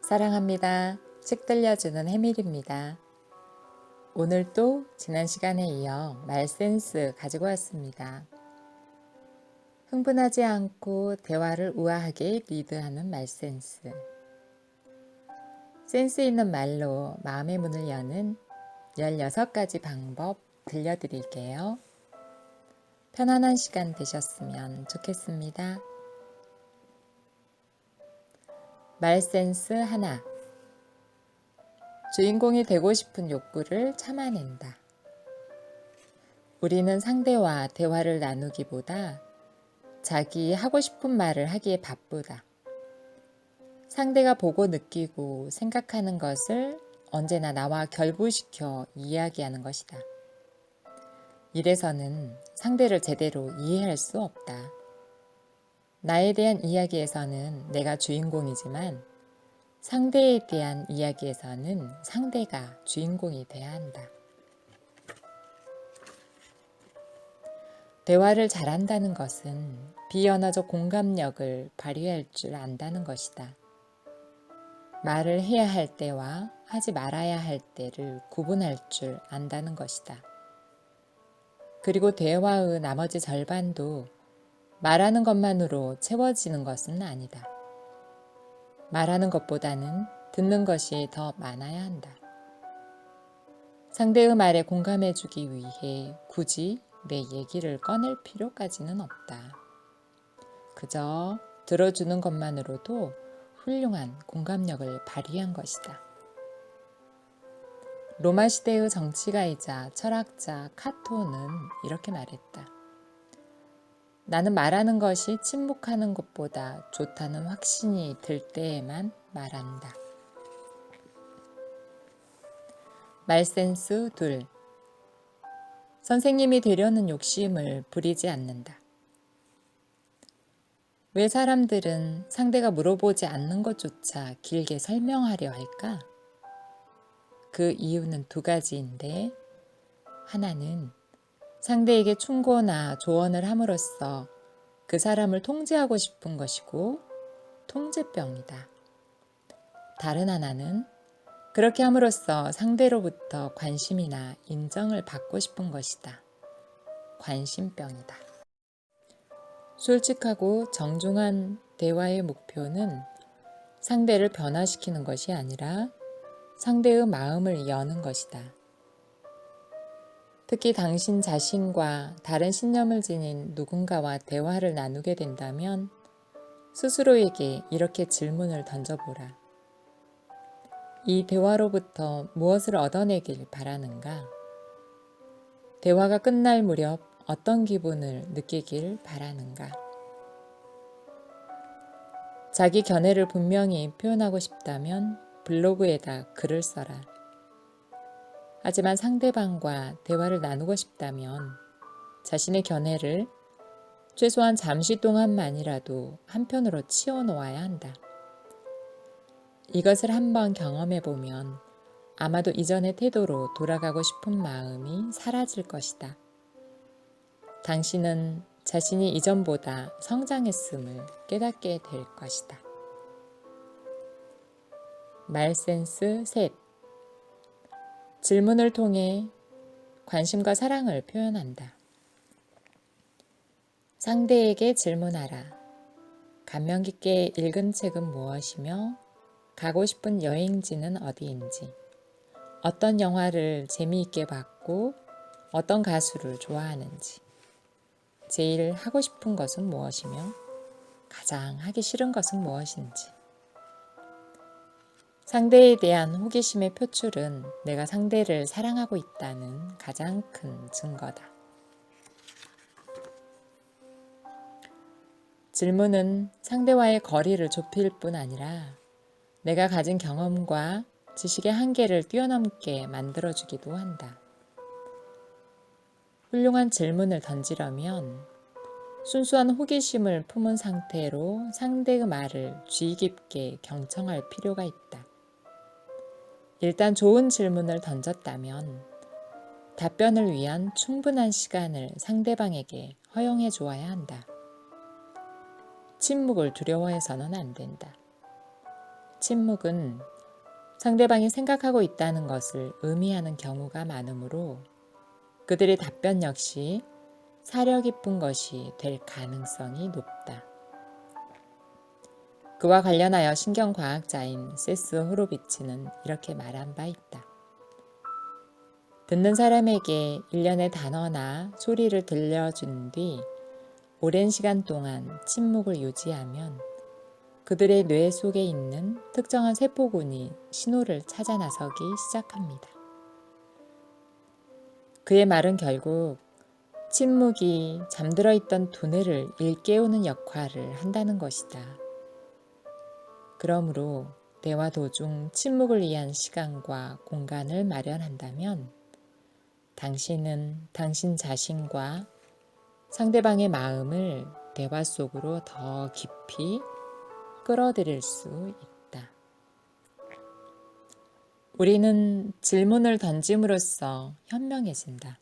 사랑합니다. 책 들려주는 해밀입니다. 오늘 또 지난 시간에 이어 말센스 가지고 왔습니다. 흥분하지 않고 대화를 우아하게 리드하는 말센스. 센스 있는 말로 마음의 문을 여는 16가지 방법 들려드릴게요. 편안한 시간 되셨으면 좋겠습니다. 말센스 하나. 주인공이 되고 싶은 욕구를 참아낸다. 우리는 상대와 대화를 나누기보다 자기 하고 싶은 말을 하기에 바쁘다. 상대가 보고 느끼고 생각하는 것을 언제나 나와 결부시켜 이야기하는 것이다. 이래서는 상대를 제대로 이해할 수 없다. 나에 대한 이야기에서는 내가 주인공이지만 상대에 대한 이야기에서는 상대가 주인공이 돼야 한다. 대화를 잘한다는 것은 비언어적 공감력을 발휘할 줄 안다는 것이다. 말을 해야 할 때와 하지 말아야 할 때를 구분할 줄 안다는 것이다. 그리고 대화의 나머지 절반도 말하는 것만으로 채워지는 것은 아니다. 말하는 것보다는 듣는 것이 더 많아야 한다. 상대의 말에 공감해주기 위해 굳이 내 얘기를 꺼낼 필요까지는 없다. 그저 들어주는 것만으로도 훌륭한 공감력을 발휘한 것이다. 로마 시대의 정치가이자 철학자 카토는 이렇게 말했다. 나는 말하는 것이 침묵하는 것보다 좋다는 확신이 들 때에만 말한다. 말센스 2. 선생님이 되려는 욕심을 부리지 않는다. 왜 사람들은 상대가 물어보지 않는 것조차 길게 설명하려 할까? 그 이유는 2가지인데, 하나는 상대에게 충고나 조언을 함으로써 그 사람을 통제하고 싶은 것이고 통제병이다. 다른 하나는 그렇게 함으로써 상대로부터 관심이나 인정을 받고 싶은 것이다. 관심병이다. 솔직하고 정중한 대화의 목표는 상대를 변화시키는 것이 아니라 상대의 마음을 여는 것이다. 특히 당신 자신과 다른 신념을 지닌 누군가와 대화를 나누게 된다면 스스로에게 이렇게 질문을 던져보라. 이 대화로부터 무엇을 얻어내길 바라는가? 대화가 끝날 무렵 어떤 기분을 느끼길 바라는가? 자기 견해를 분명히 표현하고 싶다면 블로그에다 글을 써라. 하지만 상대방과 대화를 나누고 싶다면 자신의 견해를 최소한 잠시 동안만이라도 한편으로 치워놓아야 한다. 이것을 한번 경험해보면 아마도 이전의 태도로 돌아가고 싶은 마음이 사라질 것이다. 당신은 자신이 이전보다 성장했음을 깨닫게 될 것이다. 말센스 3. 질문을 통해 관심과 사랑을 표현한다. 상대에게 질문하라. 감명 깊게 읽은 책은 무엇이며 가고 싶은 여행지는 어디인지, 어떤 영화를 재미있게 봤고 어떤 가수를 좋아하는지, 제일 하고 싶은 것은 무엇이며 가장 하기 싫은 것은 무엇인지. 상대에 대한 호기심의 표출은 내가 상대를 사랑하고 있다는 가장 큰 증거다. 질문은 상대와의 거리를 좁힐 뿐 아니라 내가 가진 경험과 지식의 한계를 뛰어넘게 만들어주기도 한다. 훌륭한 질문을 던지려면 순수한 호기심을 품은 상태로 상대의 말을 주의 깊게 경청할 필요가 있다. 일단 좋은 질문을 던졌다면 답변을 위한 충분한 시간을 상대방에게 허용해 주어야 한다. 침묵을 두려워해서는 안 된다. 침묵은 상대방이 생각하고 있다는 것을 의미하는 경우가 많으므로 그들의 답변 역시 사려 깊은 것이 될 가능성이 높다. 그와 관련하여 신경과학자인 세스 호로비츠는 이렇게 말한 바 있다. 듣는 사람에게 일련의 단어나 소리를 들려준 뒤 오랜 시간 동안 침묵을 유지하면 그들의 뇌 속에 있는 특정한 세포군이 신호를 찾아 나서기 시작합니다. 그의 말은 결국 침묵이 잠들어 있던 두뇌를 일깨우는 역할을 한다는 것이다. 그러므로 대화 도중 침묵을 위한 시간과 공간을 마련한다면 당신은 당신 자신과 상대방의 마음을 대화 속으로 더 깊이 끌어들일 수 있다. 우리는 질문을 던짐으로써 현명해진다.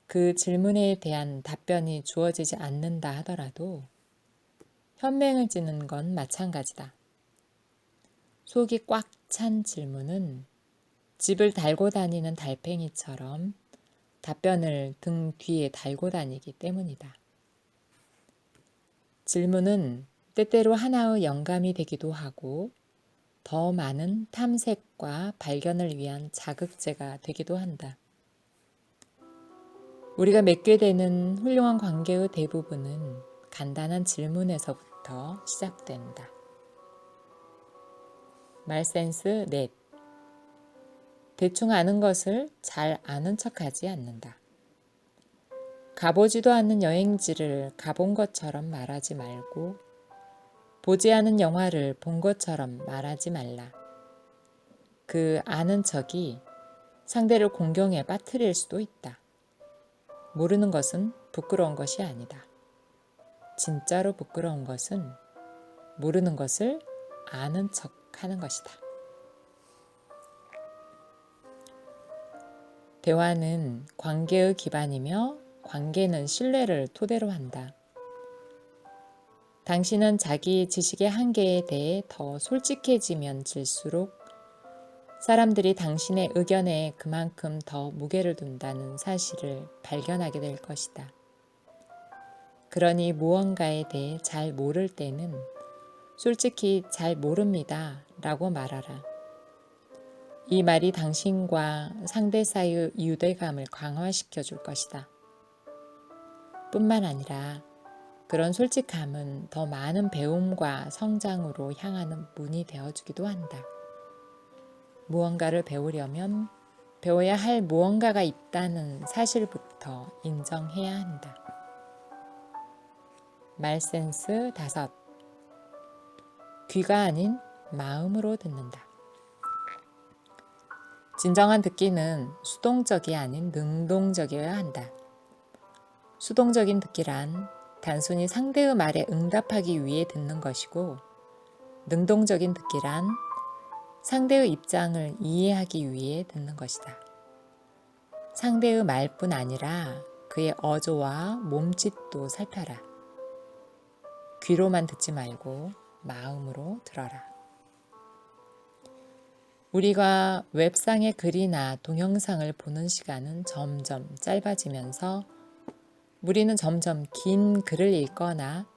그 질문에 대한 답변이 주어지지 않는다 하더라도 현명해지는 건 마찬가지다. 속이 꽉 찬 질문은 집을 달고 다니는 달팽이처럼 답변을 등 뒤에 달고 다니기 때문이다. 질문은 때때로 하나의 영감이 되기도 하고 더 많은 탐색과 발견을 위한 자극제가 되기도 한다. 우리가 맺게 되는 훌륭한 관계의 대부분은 간단한 질문에서부터 시작된다. 말센스 넷. 대충 아는 것을 잘 아는 척하지 않는다. 가보지도 않는 여행지를 가본 것처럼 말하지 말고 보지 않은 영화를 본 것처럼 말하지 말라. 그 아는 척이 상대를 공경에 빠뜨릴 수도 있다. 모르는 것은 부끄러운 것이 아니다. 진짜로 부끄러운 것은 모르는 것을 아는 척 하는 것이다. 대화는 관계의 기반이며 관계는 신뢰를 토대로 한다. 당신은 자기 지식의 한계에 대해 더 솔직해지면 질수록 사람들이 당신의 의견에 그만큼 더 무게를 둔다는 사실을 발견하게 될 것이다. 그러니 무언가에 대해 잘 모를 때는 솔직히 잘 모릅니다 라고 말하라. 이 말이 당신과 상대 사이의 유대감을 강화시켜 줄 것이다. 뿐만 아니라 그런 솔직함은 더 많은 배움과 성장으로 향하는 문이 되어주기도 한다. 무언가를 배우려면 배워야 할 무언가가 있다는 사실부터 인정해야 한다. 말센스 5. 귀가 아닌 마음으로 듣는다. 진정한 듣기는 수동적이 아닌 능동적이어야 한다. 수동적인 듣기란 단순히 상대의 말에 응답하기 위해 듣는 것이고, 능동적인 듣기란 상대의 입장을 이해하기 위해 듣는 것이다. 상대의 말뿐 아니라 그의 어조와 몸짓도 살펴라. 귀로만 듣지 말고 마음으로 들어라. 우리가 웹상의 글이나 동영상을 보는 시간은 점점 짧아지면서 우리는 점점 긴 글을 읽거나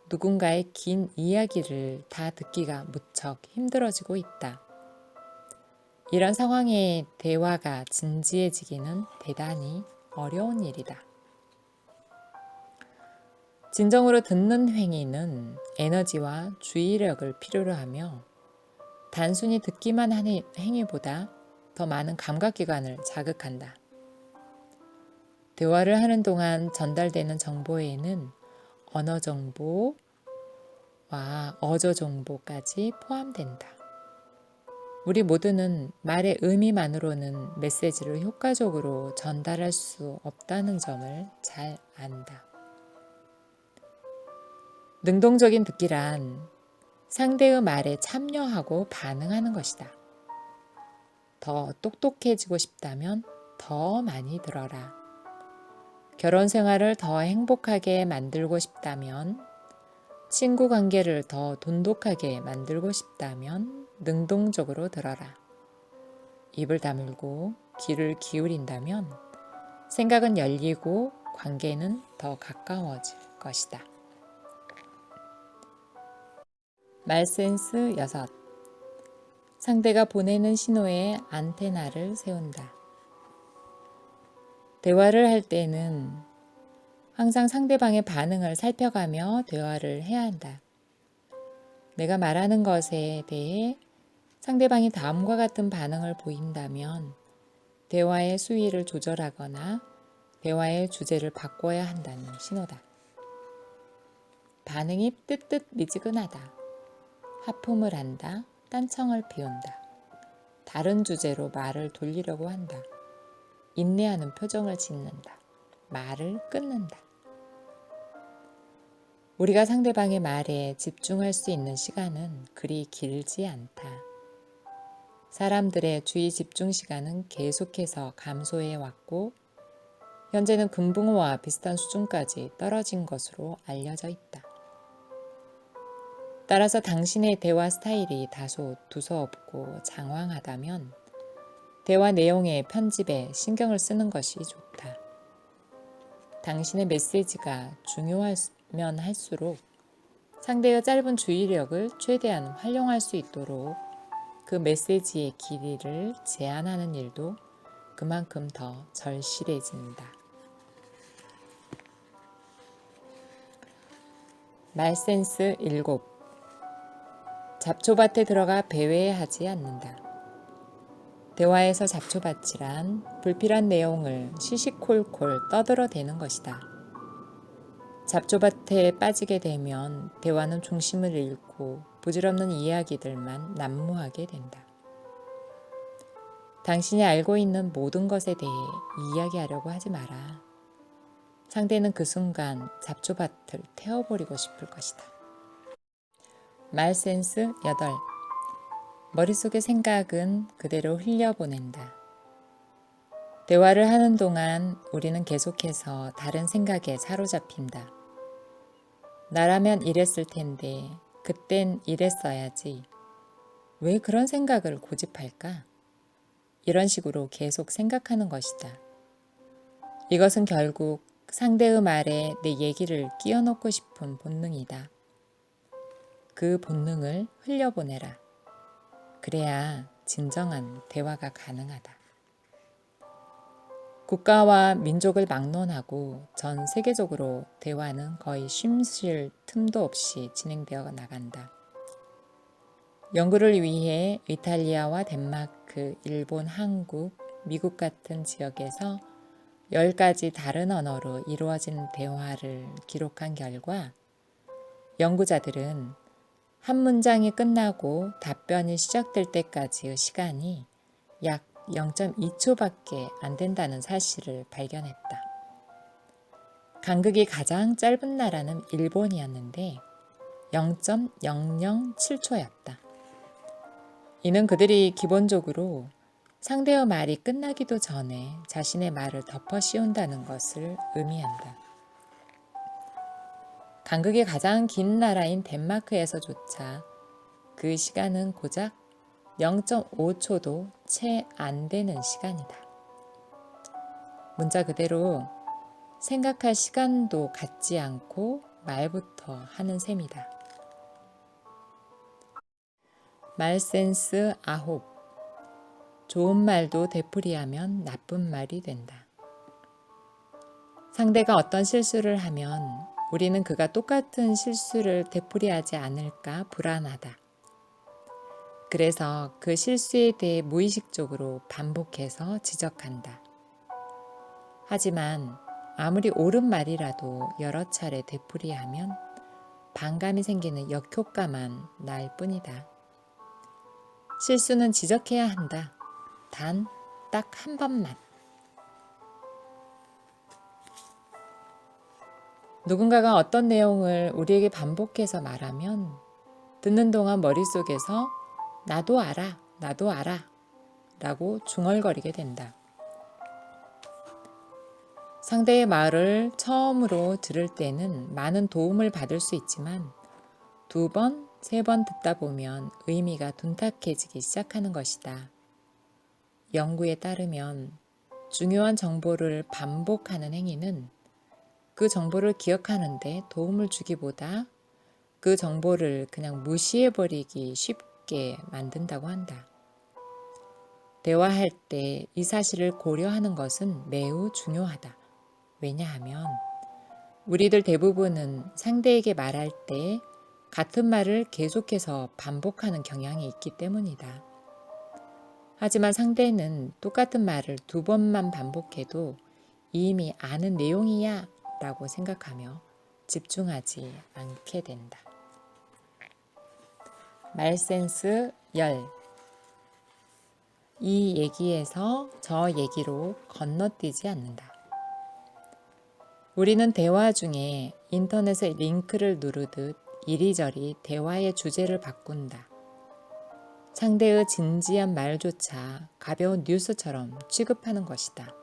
누군가의 긴 이야기를 다 듣기가 무척 힘들어지고 있다. 이런 상황에 대화가 진지해지기는 대단히 어려운 일이다. 진정으로 듣는 행위는 에너지와 주의력을 필요로 하며 단순히 듣기만 하는 행위보다 더 많은 감각기관을 자극한다. 대화를 하는 동안 전달되는 정보에는 언어 정보와 어조 정보까지 포함된다. 우리 모두는 말의 의미만으로는 메시지를 효과적으로 전달할 수 없다는 점을 잘 안다. 능동적인 듣기란 상대의 말에 참여하고 반응하는 것이다. 더 똑똑해지고 싶다면 더 많이 들어라. 결혼 생활을 더 행복하게 만들고 싶다면 친구 관계를 더 돈독하게 만들고 싶다면 능동적으로 들어라. 입을 다물고 귀를 기울인다면 생각은 열리고 관계는 더 가까워질 것이다. 말센스 6. 상대가 보내는 신호에 안테나를 세운다. 대화를 할 때는 항상 상대방의 반응을 살펴가며 대화를 해야 한다. 내가 말하는 것에 대해 상대방이 다음과 같은 반응을 보인다면 대화의 수위를 조절하거나 대화의 주제를 바꿔야 한다는 신호다. 반응이 뜨뜻미지근하다. 하품을 한다. 딴청을 피운다. 다른 주제로 말을 돌리려고 한다. 인내하는 표정을 짓는다. 말을 끊는다. 우리가 상대방의 말에 집중할 수 있는 시간은 그리 길지 않다. 사람들의 주의 집중 시간은 계속해서 감소해 왔고 현재는 금붕어와 비슷한 수준까지 떨어진 것으로 알려져 있다. 따라서 당신의 대화 스타일이 다소 두서없고 장황하다면 대화 내용의 편집에 신경을 쓰는 것이 좋다. 당신의 메시지가 중요하면 할수록 상대의 짧은 주의력을 최대한 활용할 수 있도록 그 메시지의 길이를 제한하는 일도 그만큼 더 절실해진다. 말센스 7. 잡초밭에 들어가 배회하지 않는다. 대화에서 잡초밭이란 불필요한 내용을 시시콜콜 떠들어대는 것이다. 잡초밭에 빠지게 되면 대화는 중심을 잃고 부질없는 이야기들만 난무하게 된다. 당신이 알고 있는 모든 것에 대해 이야기하려고 하지 마라. 상대는 그 순간 잡초밭을 태워버리고 싶을 것이다. 말센스 8. 머릿속의 생각은 그대로 흘려보낸다. 대화를 하는 동안 우리는 계속해서 다른 생각에 사로잡힌다. 나라면 이랬을 텐데 그땐 이랬어야지. 왜 그런 생각을 고집할까? 이런 식으로 계속 생각하는 것이다. 이것은 결국 상대의 말에 내 얘기를 끼워 넣고 싶은 본능이다. 그 본능을 흘려보내라. 그래야 진정한 대화가 가능하다. 국가와 민족을 막론하고 전 세계적으로 대화는 거의 쉼 쉴 틈도 없이 진행되어 나간다. 연구를 위해 이탈리아와 덴마크, 일본, 한국, 미국 같은 지역에서 10가지 다른 언어로 이루어진 대화를 기록한 결과 연구자들은 한 문장이 끝나고 답변이 시작될 때까지의 시간이 약 0.2초밖에 안 된다는 사실을 발견했다. 간극이 가장 짧은 나라는 일본이었는데 0.007초였다. 이는 그들이 기본적으로 상대의 말이 끝나기도 전에 자신의 말을 덮어 씌운다는 것을 의미한다. 간극이 가장 긴 나라인 덴마크에서조차 그 시간은 고작 0.5초도 채 안 되는 시간이다. 문자 그대로 생각할 시간도 갖지 않고 말부터 하는 셈이다. 말센스 9. 좋은 말도 되풀이하면 나쁜 말이 된다. 상대가 어떤 실수를 하면 우리는 그가 똑같은 실수를 되풀이하지 않을까 불안하다. 그래서 그 실수에 대해 무의식적으로 반복해서 지적한다. 하지만 아무리 옳은 말이라도 여러 차례 되풀이하면 반감이 생기는 역효과만 날 뿐이다. 실수는 지적해야 한다. 단 딱 한 번만. 누군가가 어떤 내용을 우리에게 반복해서 말하면 듣는 동안 머릿속에서 나도 알아, 나도 알아 라고 중얼거리게 된다. 상대의 말을 처음으로 들을 때는 많은 도움을 받을 수 있지만 2번, 3번 듣다 보면 의미가 둔탁해지기 시작하는 것이다. 연구에 따르면 중요한 정보를 반복하는 행위는 그 정보를 기억하는데 도움을 주기보다 그 정보를 그냥 무시해버리기 쉽게 만든다고 한다. 대화할 때 이 사실을 고려하는 것은 매우 중요하다. 왜냐하면 우리들 대부분은 상대에게 말할 때 같은 말을 계속해서 반복하는 경향이 있기 때문이다. 하지만 상대는 똑같은 말을 2번만 반복해도 이미 아는 내용이야 라고 생각하며 집중하지 않게 된다. 말센스 10. 이 얘기에서 저 얘기로 건너뛰지 않는다. 우리는 대화 중에 인터넷의 링크를 누르듯 이리저리 대화의 주제를 바꾼다. 상대의 진지한 말조차 가벼운 뉴스처럼 취급하는 것이다.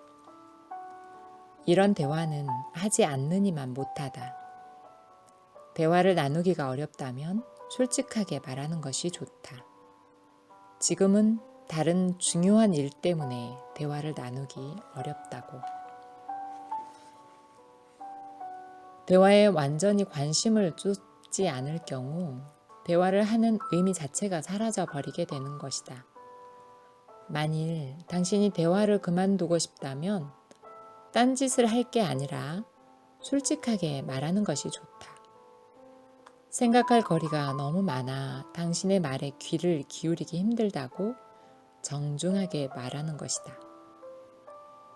이런 대화는 하지 않느니만 못하다. 대화를 나누기가 어렵다면 솔직하게 말하는 것이 좋다. 지금은 다른 중요한 일 때문에 대화를 나누기 어렵다고. 대화에 완전히 관심을 쏟지 않을 경우 대화를 하는 의미 자체가 사라져 버리게 되는 것이다. 만일 당신이 대화를 그만두고 싶다면 딴짓을 할 게 아니라 솔직하게 말하는 것이 좋다. 생각할 거리가 너무 많아 당신의 말에 귀를 기울이기 힘들다고 정중하게 말하는 것이다.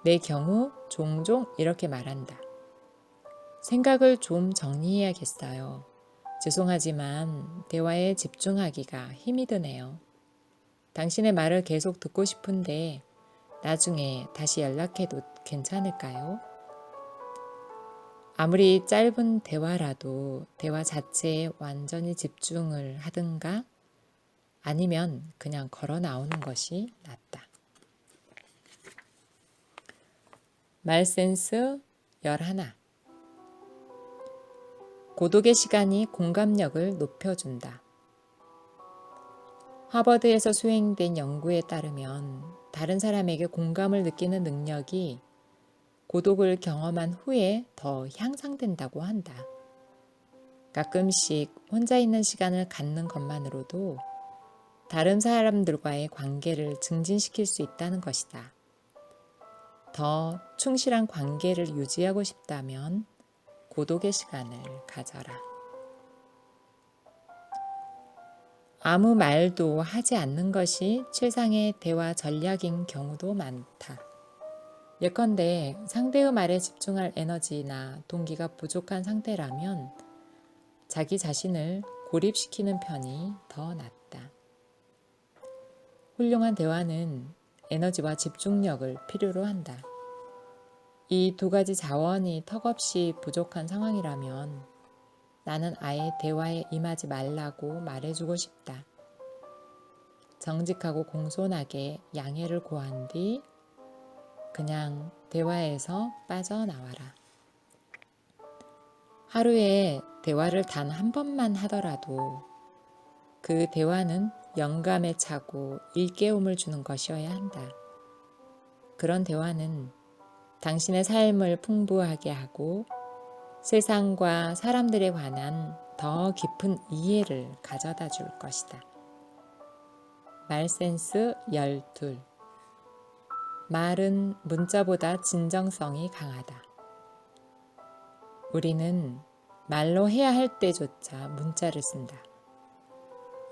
내 경우 종종 이렇게 말한다. 생각을 좀 정리해야겠어요. 죄송하지만 대화에 집중하기가 힘이 드네요. 당신의 말을 계속 듣고 싶은데 나중에 다시 연락해도 괜찮을까요? 아무리 짧은 대화라도 대화 자체에 완전히 집중을 하든가 아니면 그냥 걸어 나오는 것이 낫다. 말센스 11. 고독의 시간이 공감력을 높여준다. 하버드에서 수행된 연구에 따르면 다른 사람에게 공감을 느끼는 능력이 고독을 경험한 후에 더 향상된다고 한다. 가끔씩 혼자 있는 시간을 갖는 것만으로도 다른 사람들과의 관계를 증진시킬 수 있다는 것이다. 더 충실한 관계를 유지하고 싶다면 고독의 시간을 가져라. 아무 말도 하지 않는 것이 최상의 대화 전략인 경우도 많다. 예컨대 상대의 말에 집중할 에너지나 동기가 부족한 상태라면 자기 자신을 고립시키는 편이 더 낫다. 훌륭한 대화는 에너지와 집중력을 필요로 한다. 이 2가지 자원이 턱없이 부족한 상황이라면 나는 아예 대화에 임하지 말라고 말해주고 싶다. 정직하고 공손하게 양해를 구한 뒤 그냥 대화에서 빠져나와라. 하루에 대화를 단 한 번만 하더라도 그 대화는 영감에 차고 일깨움을 주는 것이어야 한다. 그런 대화는 당신의 삶을 풍부하게 하고 세상과 사람들에 관한 더 깊은 이해를 가져다 줄 것이다. 말센스 12. 말은 문자보다 진정성이 강하다. 우리는 말로 해야 할 때조차 문자를 쓴다.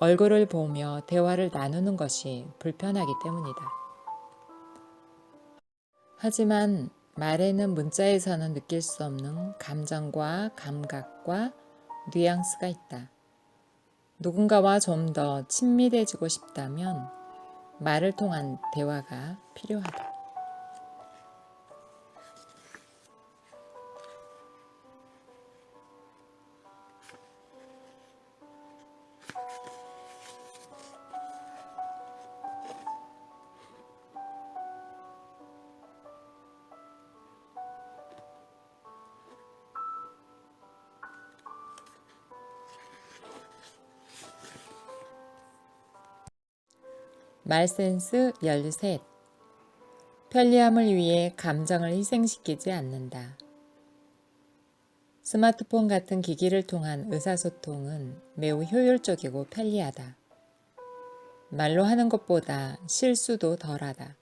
얼굴을 보며 대화를 나누는 것이 불편하기 때문이다. 하지만 말에는 문자에서는 느낄 수 없는 감정과 감각과 뉘앙스가 있다. 누군가와 좀 더 친밀해지고 싶다면 말을 통한 대화가 필요하다. 말센스 13. 편리함을 위해 감정을 희생시키지 않는다. 스마트폰 같은 기기를 통한 의사소통은 매우 효율적이고 편리하다. 말로 하는 것보다 실수도 덜하다.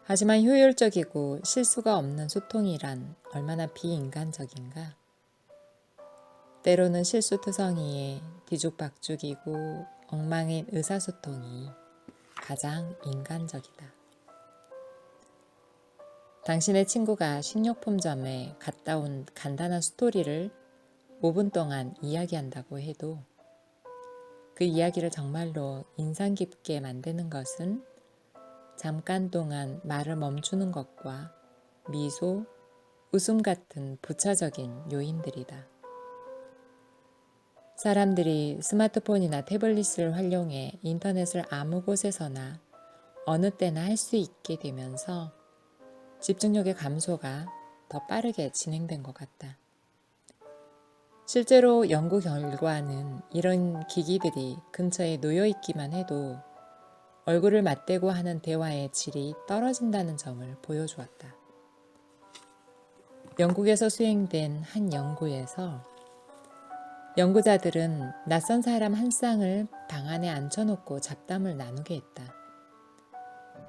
하지만 효율적이고 실수가 없는 소통이란 얼마나 비인간적인가? 때로는 실수투성이에 뒤죽박죽이고 엉망인 의사소통이 가장 인간적이다. 당신의 친구가 식료품점에 갔다 온 간단한 스토리를 5분 동안 이야기한다고 해도 그 이야기를 정말로 인상 깊게 만드는 것은 잠깐 동안 말을 멈추는 것과 미소, 웃음 같은 부차적인 요인들이다. 사람들이 스마트폰이나 태블릿을 활용해 인터넷을 아무 곳에서나 어느 때나 할 수 있게 되면서 집중력의 감소가 더 빠르게 진행된 것 같다. 실제로 연구 결과는 이런 기기들이 근처에 놓여 있기만 해도 얼굴을 맞대고 하는 대화의 질이 떨어진다는 점을 보여주었다. 영국에서 수행된 한 연구에서 연구자들은 낯선 사람 한 쌍을 방 안에 앉혀놓고 잡담을 나누게 했다.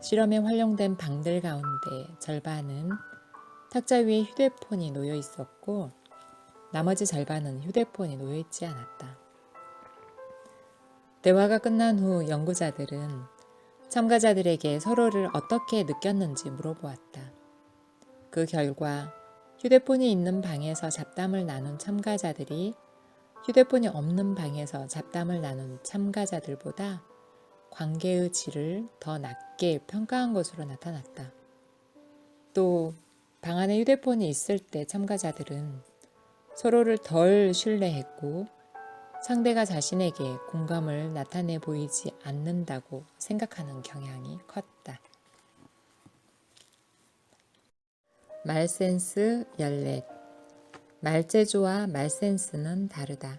실험에 활용된 방들 가운데 절반은 탁자 위에 휴대폰이 놓여 있었고 나머지 절반은 휴대폰이 놓여 있지 않았다. 대화가 끝난 후 연구자들은 참가자들에게 서로를 어떻게 느꼈는지 물어보았다. 그 결과 휴대폰이 있는 방에서 잡담을 나눈 참가자들이 휴대폰이 없는 방에서 잡담을 나눈 참가자들보다 관계의 질을 더 낮게 평가한 것으로 나타났다. 또 방 안에 휴대폰이 있을 때 참가자들은 서로를 덜 신뢰했고 상대가 자신에게 공감을 나타내 보이지 않는다고 생각하는 경향이 컸다. 말센스 14. 말재주와 말센스는 다르다.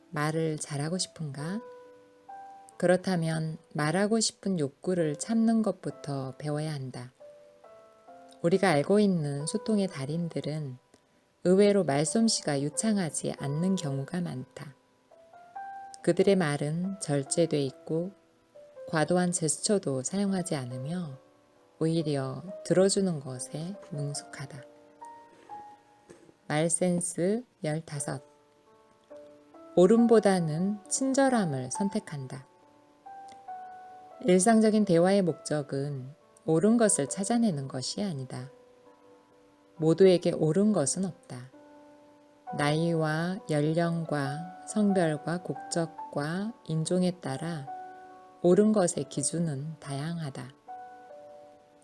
말을 잘하고 싶은가? 그렇다면 말하고 싶은 욕구를 참는 것부터 배워야 한다. 우리가 알고 있는 소통의 달인들은 의외로 말솜씨가 유창하지 않는 경우가 많다. 그들의 말은 절제돼 있고 과도한 제스처도 사용하지 않으며 오히려 들어주는 것에 능숙하다. 말센스 15. 옳음보다는 친절함을 선택한다. 일상적인 대화의 목적은 옳은 것을 찾아내는 것이 아니다. 모두에게 옳은 것은 없다. 나이와 연령과 성별과 국적과 인종에 따라 옳은 것의 기준은 다양하다.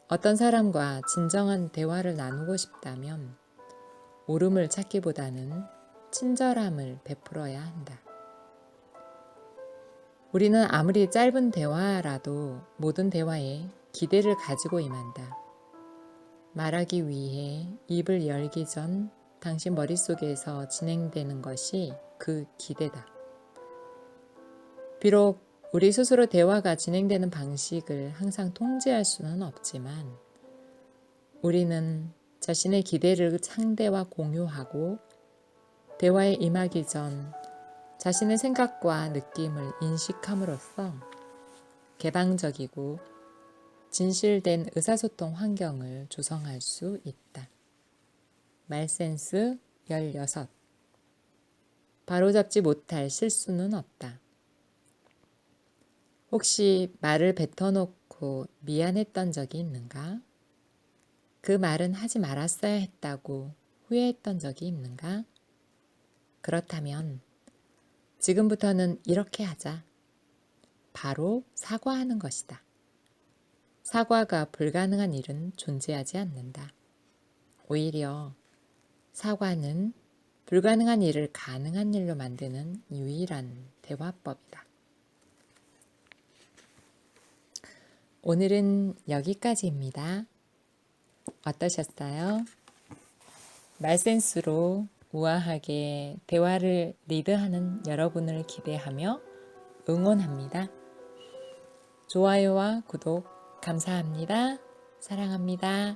어떤 사람과 진정한 대화를 나누고 싶다면 옳음을 찾기보다는 친절함을 베풀어야 한다. 우리는 아무리 짧은 대화라도 모든 대화에 기대를 가지고 임한다. 말하기 위해 입을 열기 전 당신 머릿속에서 진행되는 것이 그 기대다. 비록 우리 스스로 대화가 진행되는 방식을 항상 통제할 수는 없지만 우리는 자신의 기대를 상대와 공유하고 대화에 임하기 전 자신의 생각과 느낌을 인식함으로써 개방적이고 진실된 의사소통 환경을 조성할 수 있다. 말센스 16. 바로잡지 못할 실수는 없다. 혹시 말을 뱉어놓고 미안했던 적이 있는가? 그 말은 하지 말았어야 했다고 후회했던 적이 있는가? 그렇다면 지금부터는 이렇게 하자. 바로 사과하는 것이다. 사과가 불가능한 일은 존재하지 않는다. 오히려 사과는 불가능한 일을 가능한 일로 만드는 유일한 대화법이다. 오늘은 여기까지입니다. 어떠셨어요? 말센스로 우아하게 대화를 리드하는 여러분을 기대하며 응원합니다. 좋아요와 구독 감사합니다. 사랑합니다.